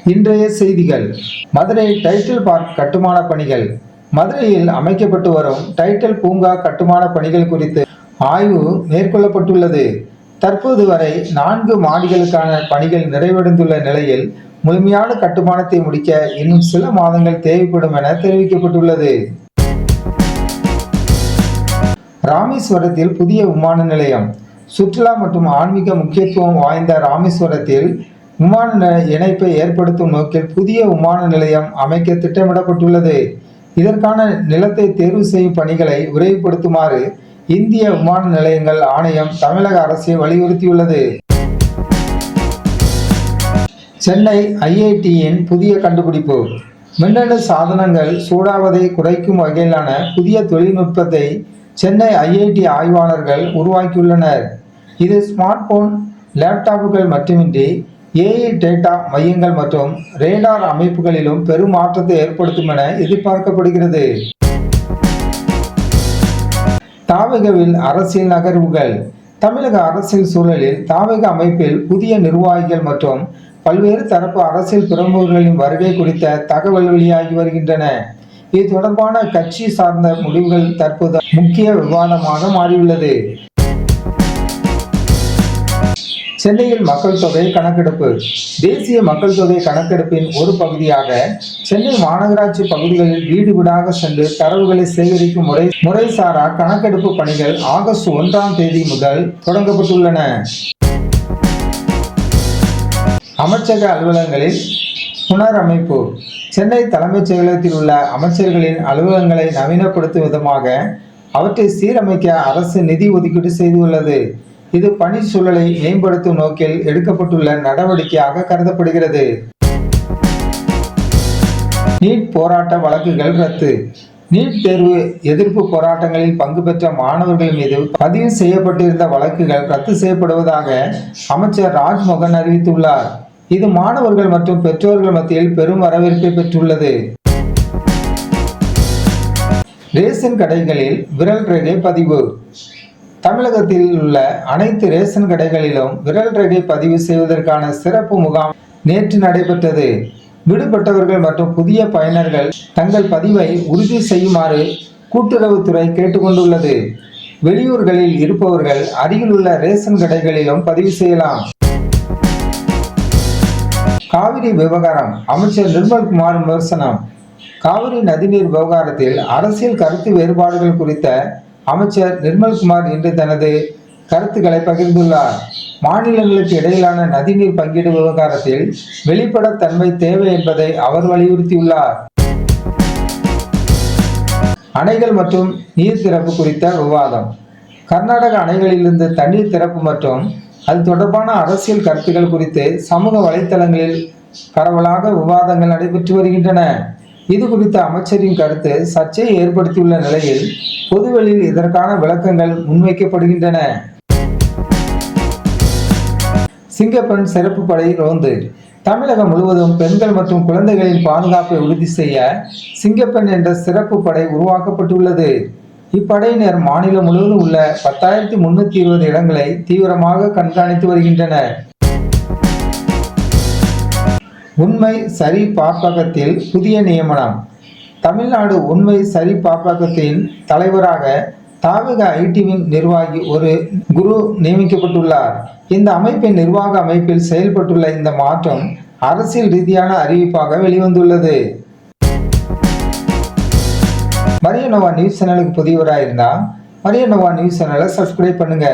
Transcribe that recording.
இன்றைய செய்திகள். Madurai title park கட்டுமான பணிகள். மதுரையில் அமைக்கப்பட்டு வரும் டைட்டில் பூங்கா கட்டுமான பணிகள் குறித்து ஆய்வு மேற்கொள்ளப்பட்டுள்ளது. தற்போது வரை 4 மாடிகளுக்கான பணிகள் நிறைவடைந்துள்ள நிலையில் முழுமையான கட்டுமானத்தை முடிக்க இன்னும் சில மாதங்கள் தேவைப்படும் என தெரிவிக்கப்பட்டுள்ளது. ராமேஸ்வரத்தில் புதிய விமான நிலையம். சுற்றுலா மற்றும் ஆன்மீக முக்கியத்துவம் வாய்ந்த ராமேஸ்வரத்தில் விமான இணைப்பை ஏற்படுத்தும் நோக்கில் புதிய விமான நிலையம் அமைக்க திட்டமிடப்பட்டுள்ளது. இதற்கான நிலத்தை தேர்வு செய்யும் பணிகளை விரைவுபடுத்துமாறு இந்திய விமான நிலையங்கள் ஆணையம் தமிழக அரசை வலியுறுத்தியுள்ளது. சென்னை ஐஐடியின் புதிய கண்டுபிடிப்பு. மின்னணு சாதனங்கள் சூடாவதை குறைக்கும் வகையிலான புதிய தொழில்நுட்பத்தை சென்னை ஐஐடி ஆய்வாளர்கள் உருவாக்கியுள்ளனர். இது ஸ்மார்ட் போன், லேப்டாப்புகள் மட்டுமின்றி ஏஐ டேட்டா மையங்கள் மற்றும் ரேடார் அமைப்புகளிலும் பெரும் மாற்றத்தை ஏற்படுத்தும் என எதிர்பார்க்கப்படுகிறது. தாவேகாவில் அரசியல் நகர்வுகள். தமிழக அரசியல் சூழலில் தாவேகா அமைப்பில் புதிய நிர்வாகிகள் மற்றும் பல்வேறு தரப்பு அரசியல் பிரமுகர்களின் வருகை குறித்த தகவல் வெளியாகி வருகின்றன. இது தொடர்பான கட்சி சார்ந்த முடிவுகள் தற்போது முக்கிய விவாதமாக மாறியுள்ளது. சென்னையில் மக்கள் தொகை கணக்கெடுப்பு. தேசிய மக்கள் தொகை கணக்கெடுப்பின் ஒரு பகுதியாக சென்னை மாநகராட்சி பகுதிகளில் வீடு வீடாக சென்று தரவுகளை சேகரிக்கும் முறைசாரா கணக்கெடுப்பு பணிகள் ஆகஸ்ட் 1ஆம் தேதி முதல் தொடங்கப்பட்டுள்ளன. அமைச்சக அலுவலகங்களில் புனரமைப்பு. சென்னை தலைமைச் செயலகத்தில் உள்ள அமைச்சர்களின் அலுவலகங்களை நவீனப்படுத்தும் விதமாக அவற்றை சீரமைக்க அரசு நிதி ஒதுக்கீடு செய்துள்ளது. இது பணி சூழலை மேம்படுத்தும் நோக்கில் எடுக்கப்பட்டுள்ள நடவடிக்கையாக கருதப்படுகிறது. நீட் போராட்ட வழக்குகள் ரத்து. நீட் தேர்வு எதிர்ப்பு போராட்டங்களில் பங்கு பெற்ற மாணவர்கள் மீது பதிவு செய்யப்பட்டிருந்த வழக்குகள் ரத்து செய்யப்படுவதாக அமைச்சர் ராஜ்மோகன் அறிவித்துள்ளார். இது மாணவர்கள் மற்றும் பெற்றோர்கள் மத்தியில் பெரும் வரவேற்பை பெற்றுள்ளது. ரேஷன் கடைகளில் விரல் ரேகை பதிவு. தமிழகத்தில் உள்ள அனைத்து ரேஷன் கடைகளிலும் விரல் ரேகை பதிவு செய்வதற்கான சிறப்பு முகாம் நேற்று நடைபெற்றது. விடுபட்டவர்கள் மற்றும் புதிய பயனர்கள் தங்கள் பதிவை உறுதி செய்யுமாறு கூட்டுறவுத்துறை கேட்டுக்கொண்டுள்ளது. வெளியூர்களில் இருப்பவர்கள் அருகில் உள்ள ரேஷன் கடைகளிலும் பதிவு செய்யலாம். காவிரி விவகாரம். அமைச்சர் நிர்மல்குமார் விமர்சனம். காவிரி நதிநீர் விவகாரத்தில் அரசியல் கருத்து வேறுபாடுகள் குறித்த அமைச்சர் நிர்மல்குமார் இன்று தனது கருத்துக்களை பகிர்ந்துள்ளார். மாநிலங்களுக்கு இடையிலான நதிநீர் பங்கீடு விவகாரத்தில் வெளிப்படைத்தன்மை தேவை என்பதை அவர் வலியுறுத்தியுள்ளார். அணைகள் மற்றும் நீர் திறப்பு குறித்த விவாதம். கர்நாடக அணைகளிலிருந்து தண்ணீர் திறப்பு மற்றும் அது தொடர்பான அரசியல் கருத்துக்கள் குறித்து சமூக வலைத்தளங்களில் பரவலாக விவாதங்கள் நடைபெற்று வருகின்றன. இது குறித்த அமைச்சரின் கருத்து சர்ச்சையை ஏற்படுத்தியுள்ள நிலையில் பொதுவெளியில் இதற்கான விளக்கங்கள் முன்வைக்கப்படுகின்றன. சிங்கப்பெண் சிறப்பு படை ரோந்து. தமிழகம் முழுவதும் பெண்கள் மற்றும் குழந்தைகளின் பாதுகாப்பை உறுதி செய்ய சிங்கப்பெண் என்ற சிறப்பு படை உருவாக்கப்பட்டுள்ளது. இப்படையினர் மாநிலம் முழுவதும் உள்ள 10,320 இடங்களை தீவிரமாக கண்காணித்து வருகின்றனர். உண்மை சரி பார்ப்பகத்தில் புதிய நியமனம். தமிழ்நாடு உண்மை சரி பார்ப்பகத்தின் தலைவராக தாவேகா ஐடிவின் நிர்வாகி ஒரு குரு நியமிக்கப்பட்டுள்ளார். இந்த அமைப்பின் நிர்வாக அமைப்பில் செயல்பட்டுள்ள இந்த மாற்றம் அரசியல் ரீதியான அறிவிப்பாக வெளிவந்துள்ளது. மரியனோவா நியூஸ் சேனலுக்கு புதியவராக இருந்தால் மரியனோவா நியூஸ் சேனலை சப்ஸ்கிரைப் பண்ணுங்க.